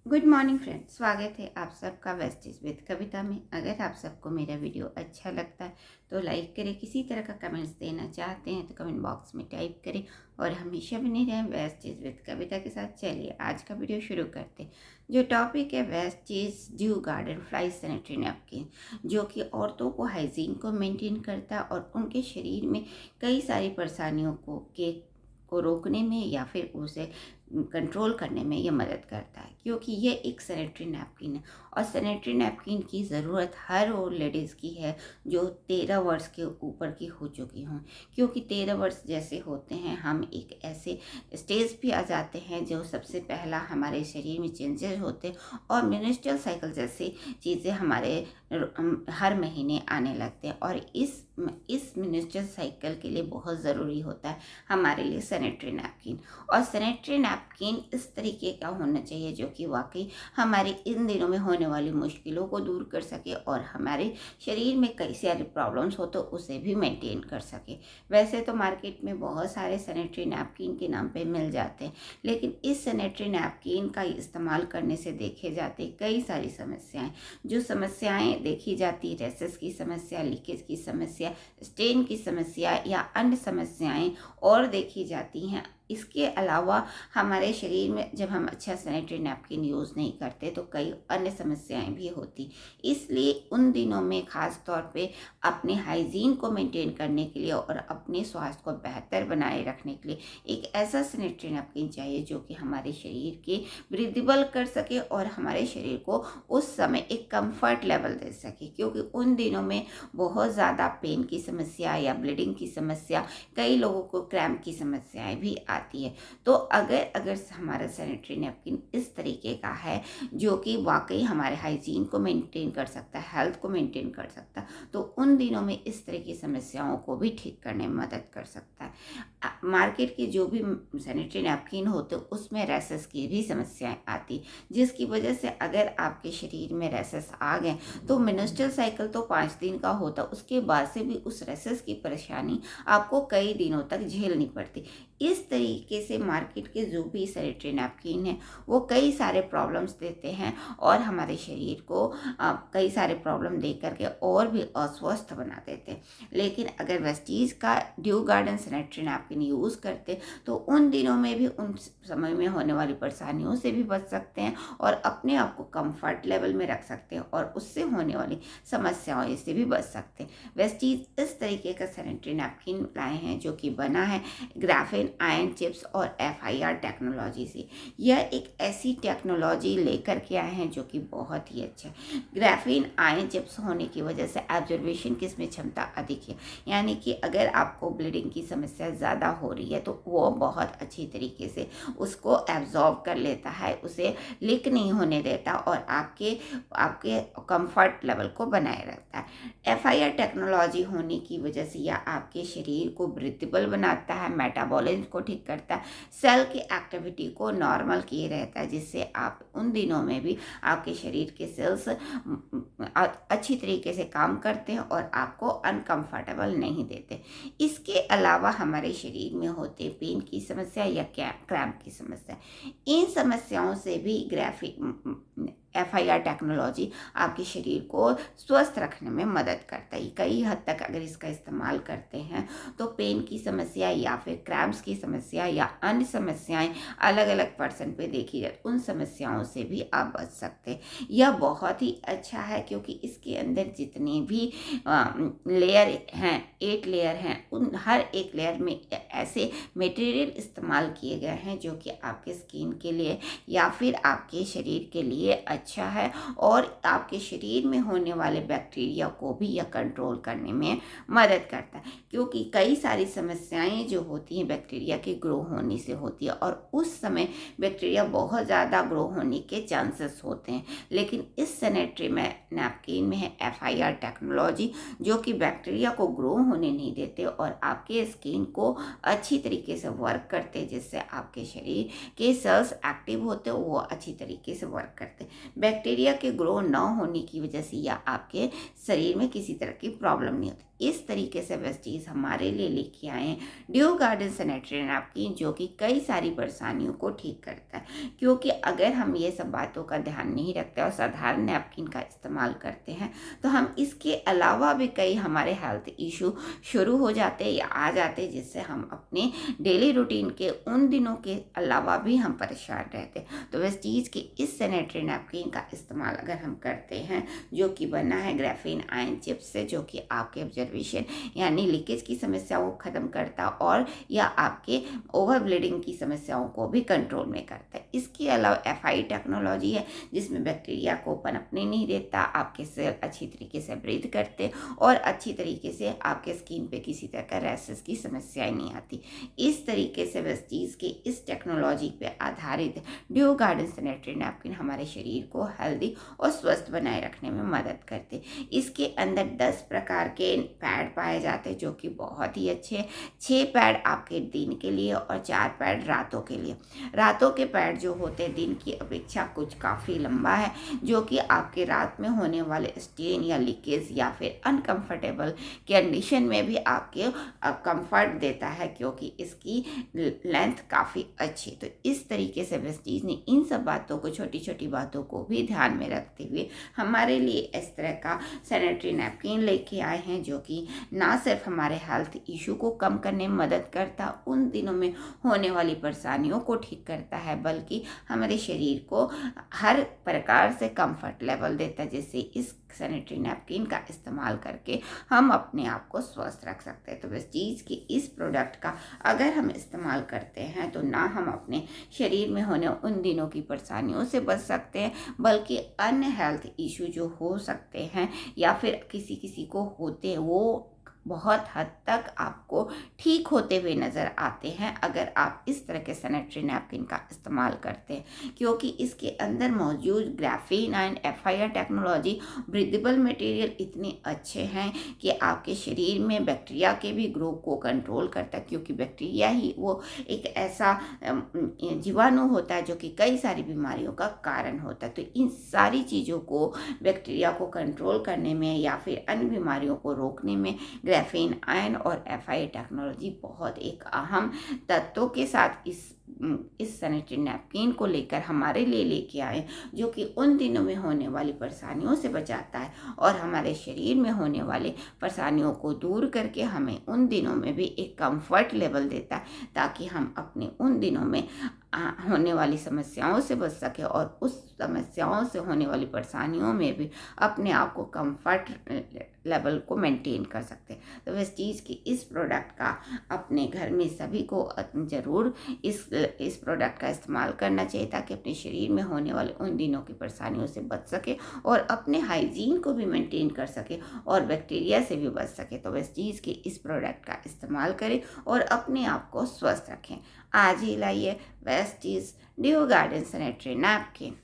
Good morning friends, स्वागत है आप सबका वेस्टीज विद कविता में। अगर आप सबको मेरा वीडियो अच्छा लगता है तो लाइक करें। किसी तरह का कमेंट्स देना चाहते हैं तो कमेंट बॉक्स में टाइप करें और हमेशा बने रहें वेस्टीज विद कविता के साथ। चलिए आज का वीडियो शुरू करते हैं। जो टॉपिक है Vestige due garden fly sanitary napkin, जो कि औरतों को हाइजीन को मेंटेन करता है और उनके शरीर में कई सारी परेशानियों को रोकने में या फिर उसे कंट्रोल करने में ये मदद करता है, क्योंकि ये एक सैनिटरी नैपकिन है और सैनिटरी नैपकिन की ज़रूरत हर वो लेडीज़ की है जो 13 वर्ष के ऊपर की हो चुकी हों। क्योंकि 13 वर्ष जैसे होते हैं हम एक ऐसे स्टेज पे आ जाते हैं जो सबसे पहला हमारे शरीर में चेंजेस होते हैं और मेंस्ट्रुअल साइकिल जैसी चीज़ें हमारे हर महीने आने लगते हैं। और इस मेंस्ट्रुअल साइकिल के लिए बहुत ज़रूरी होता है हमारे लिए सैनिटरी नैपकिन। और सैनिटरी नैपकिन इस तरीके का होना चाहिए जो कि वाकई हमारे इन दिनों में होने वाली मुश्किलों को दूर कर सके और हमारे शरीर में कई सारी प्रॉब्लम्स हो तो उसे भी मेंटेन कर सके। वैसे तो मार्केट में बहुत सारे सैनिटरी नैपकिन के नाम पे मिल जाते हैं, लेकिन इस सैनिटरी नैपकिन का इस्तेमाल करने से देखे जाते कई सारी समस्याएं। जो समस्याएं देखी जाती, रैसेस की समस्या, लीकेज की समस्या, स्टेन की समस्या या अन्य समस्याएं और देखी जाती हैं। इसके अलावा हमारे शरीर में जब हम अच्छा सैनिटरी नैपकिन यूज़ नहीं करते तो कई अन्य समस्याएं भी होती। इसलिए उन दिनों में ख़ास तौर पे अपने हाइजीन को मेंटेन करने के लिए और अपने स्वास्थ्य को बेहतर बनाए रखने के लिए एक ऐसा सैनिटरी नैपकिन चाहिए जो कि हमारे शरीर के ब्रीदेबल कर सके और हमारे शरीर को उस समय एक कंफर्ट लेवल दे सके। क्योंकि उन दिनों में बहुत ज़्यादा पेन की समस्या या ब्लीडिंग की समस्या, कई लोगों को क्रैम्प की समस्याएं भी आती है। तो अगर हमारा सैनिटरी नैपकिन इस तरीके का है जो कि वाकई हमारे हाइजीन को मेंटेन कर सकता है, हेल्थ को मेंटेन कर सकता है, तो उन दिनों में इस तरह की समस्याओं को भी ठीक करने में मदद कर सकता है। मार्केट के जो भी सैनिटरी नैपकिन होते उसमें रैसेस की भी समस्याएं आती, जिसकी वजह से अगर आपके शरीर में रैसेस आ गए तो मेंस्ट्रुअल साइकिल तो 5 दिन का होता, उसके बाद से भी उस रैसेस की परेशानी आपको कई दिनों तक झेलनी पड़ती। इस तरीके से मार्केट के जो भी सैनिटरी नैपकिन हैं वो कई सारे प्रॉब्लम्स देते हैं और हमारे शरीर को कई सारे प्रॉब्लम दे करके और भी अस्वस्थ बना देते हैं। लेकिन अगर वेस्टीज का due garden sanitary napkin use करते तो उन दिनों में भी उन समय में होने वाली परेशानियों से भी बच सकते हैं और अपने आप को कंफर्ट लेवल में रख सकते हैं और उससे होने वाली समस्याओं से भी बच सकते हैं। वेस्टीज इस तरीके का सैनिटरी नैपकिन लाए हैं जो कि बना है ग्राफीन आयन चिप्स और FIR टेक्नोलॉजी से। यह एक ऐसी टेक्नोलॉजी लेकर के आए हैं जो कि बहुत ही अच्छा है। ग्राफीन आयन चिप्स होने की वजह से एब्जॉर्बेशन की इसमें क्षमता अधिक है, यानी कि अगर आपको ब्लीडिंग की समस्या ज़्यादा हो रही है तो वो बहुत अच्छी तरीके से उसको एब्जॉर्ब कर लेता है, उसे लीक नहीं होने देता और आपके कंफर्ट लेवल को बनाए रखता है। FIR टेक्नोलॉजी होने की वजह से यह आपके शरीर को ब्रीदेबल बनाता है, मेटाबॉलिज्म को ठीक करता है, सेल की एक्टिविटी को नॉर्मल किए रहता है, जिससे आप उन दिनों में भी आपके शरीर के सेल्स अच्छी तरीके से काम करते हैं और आपको अनकंफर्टेबल नहीं देते। इसके अलावा हमारे शरीर में होते पेन की समस्या या क्रैम्प की समस्या, इन समस्याओं से भी FIR टेक्नोलॉजी आपके शरीर को स्वस्थ रखने में मदद करता है। कई हद तक अगर इसका इस्तेमाल करते हैं तो पेन की समस्या या फिर क्रैम्प्स की समस्या या अन्य समस्याएं अलग अलग पर्सन पे देखी जाए उन समस्याओं से भी आप बच सकते हैं। यह बहुत ही अच्छा है क्योंकि इसके अंदर जितने भी लेयर हैं, 8 लेयर हैं, उन हर एक लेयर में ऐसे मटेरियल इस्तेमाल किए गए हैं जो कि आपके स्किन के लिए या फिर आपके शरीर के लिए अच्छा है और आपके शरीर में होने वाले बैक्टीरिया को भी यह कंट्रोल करने में मदद करता है। क्योंकि कई सारी समस्याएं जो होती हैं बैक्टीरिया के ग्रो होने से होती है और उस समय बैक्टीरिया बहुत ज़्यादा ग्रो होने के चांसेस होते हैं। लेकिन इस सैनिटरी में नैपकिन में है FIR टेक्नोलॉजी जो कि बैक्टीरिया को ग्रो होने नहीं देते और आपके स्किन को अच्छी तरीके से वर्क करते हैं, जिससे आपके शरीर के सेल्स एक्टिव होते हैं, वो अच्छी तरीके से वर्क करते हैं। बैक्टीरिया के ग्रो न होने की वजह से या आपके शरीर में किसी तरह की प्रॉब्लम नहीं होती। इस तरीके से वेस्टीज हमारे लिए लेके आए हैं ड्यू गार्डन सैनिटरी नैपकिन, जो कि कई सारी परेशानियों को ठीक करता है। क्योंकि अगर हम ये सब बातों का ध्यान नहीं रखते और साधारण नैपकिन का इस्तेमाल करते हैं तो हम इसके अलावा भी कई हमारे हेल्थ इशू शुरू हो जाते हैं या आ जाते हैं, जिससे हम अपने डेली रूटीन के उन दिनों के अलावा भी हम परेशान रहते हैं। तो वेस्टीज के इस सैनिटरी नैपकिन का इस्तेमाल अगर हम करते हैं, जो कि बना है ग्राफीन आयन चिप्स से, जो कि आपके ऑब्जर्वेशन यानी लीकेज की समस्याओं को ख़त्म करता और या आपके ओवर ब्लीडिंग की समस्याओं को भी कंट्रोल में करता है। इसके अलावा एफआई टेक्नोलॉजी है, जिसमें बैक्टीरिया को पनपने नहीं देता, आपके सेल अच्छी तरीके से ब्रीथ करते और अच्छी तरीके से आपके स्किन पे किसी तरह का रैशेस की समस्याएं नहीं आती। इस तरीके से वेस्टीज के इस टेक्नोलॉजी पे आधारित ड्यू गार्डन सैनिटरी नैपकिन हमारे शरीर को हेल्दी और स्वस्थ बनाए रखने में मदद करते। इसके अंदर 10 प्रकार के पैड पाए जाते हैं, जो कि बहुत ही अच्छे। 6 पैड आपके दिन के लिए और 4 पैड रातों के लिए। रातों के पैड जो होते हैं दिन की अपेक्षा कुछ काफ़ी लंबा है, जो कि आपके रात में होने वाले स्टेन या लीकेज या फिर अनकंफर्टेबल कंडीशन में भी आपके कंफर्ट देता है, क्योंकि इसकी लेंथ काफ़ी अच्छी। तो इस तरीके से वेस्टीज ने इन सब बातों को, छोटी छोटी बातों को भी ध्यान में रखते हुए हमारे लिए इस तरह का सैनिटरी नैपकिन लेके आए हैं, जो कि ना सिर्फ हमारे हेल्थ इशू को कम करने में मदद करता, उन दिनों में होने वाली परेशानियों को ठीक करता है, बल्कि हमारे शरीर को हर प्रकार से कंफर्ट लेवल देता है, जिससे इस सैनिटरी नैपकिन का इस्तेमाल करके हम अपने आप को स्वस्थ रख सकते हैं। तो वेस्टीज के इस प्रोडक्ट का अगर हम इस्तेमाल करते हैं तो ना हम अपने शरीर में होने उन दिनों की परेशानियों से बच सकते हैं, बल्कि अन्य हेल्थ इशू जो हो सकते हैं या फिर किसी किसी को होते हैं, वो बहुत हद तक आपको ठीक होते हुए नज़र आते हैं अगर आप इस तरह के सैनिटरी नैपकिन का इस्तेमाल करते हैं। क्योंकि इसके अंदर मौजूद graphene and FIR technology breathable material इतने अच्छे हैं कि आपके शरीर में बैक्टीरिया के भी ग्रो को कंट्रोल करता है, क्योंकि बैक्टीरिया ही वो एक ऐसा जीवाणु होता है जो कि कई सारी बीमारियों का कारण होता है। तो इन सारी चीज़ों को, बैक्टीरिया को कंट्रोल करने में या फिर अन्य बीमारियों को रोकने में ग्राफीन आयन और एफआई टेक्नोलॉजी बहुत एक अहम तत्वों के साथ इस सैनिटरी नैपकिन को लेकर हमारे लिए लेके आए, जो कि उन दिनों में होने वाली परेशानियों से बचाता है और हमारे शरीर में होने वाले परेशानियों को दूर करके हमें उन दिनों में भी एक कंफर्ट लेवल देता है, ताकि हम अपने उन दिनों में होने वाली समस्याओं से बच सके और उस समस्याओं से होने वाली परेशानियों में भी अपने आप को कंफर्ट लेवल को मेंटेन कर सकते हैं। तो वेस्टीज की इस प्रोडक्ट का अपने घर में सभी को ज़रूर इस प्रोडक्ट का इस्तेमाल करना चाहिए, ताकि अपने शरीर में होने वाले उन दिनों की परेशानियों से बच सके और अपने हाइजीन को भी मेंटेन कर सके और बैक्टीरिया से भी बच सके। तो वेस्टीज के इस प्रोडक्ट का इस्तेमाल करें और अपने आप को स्वस्थ रखें। आज ही लाइए Vestige due garden sanitary napkin.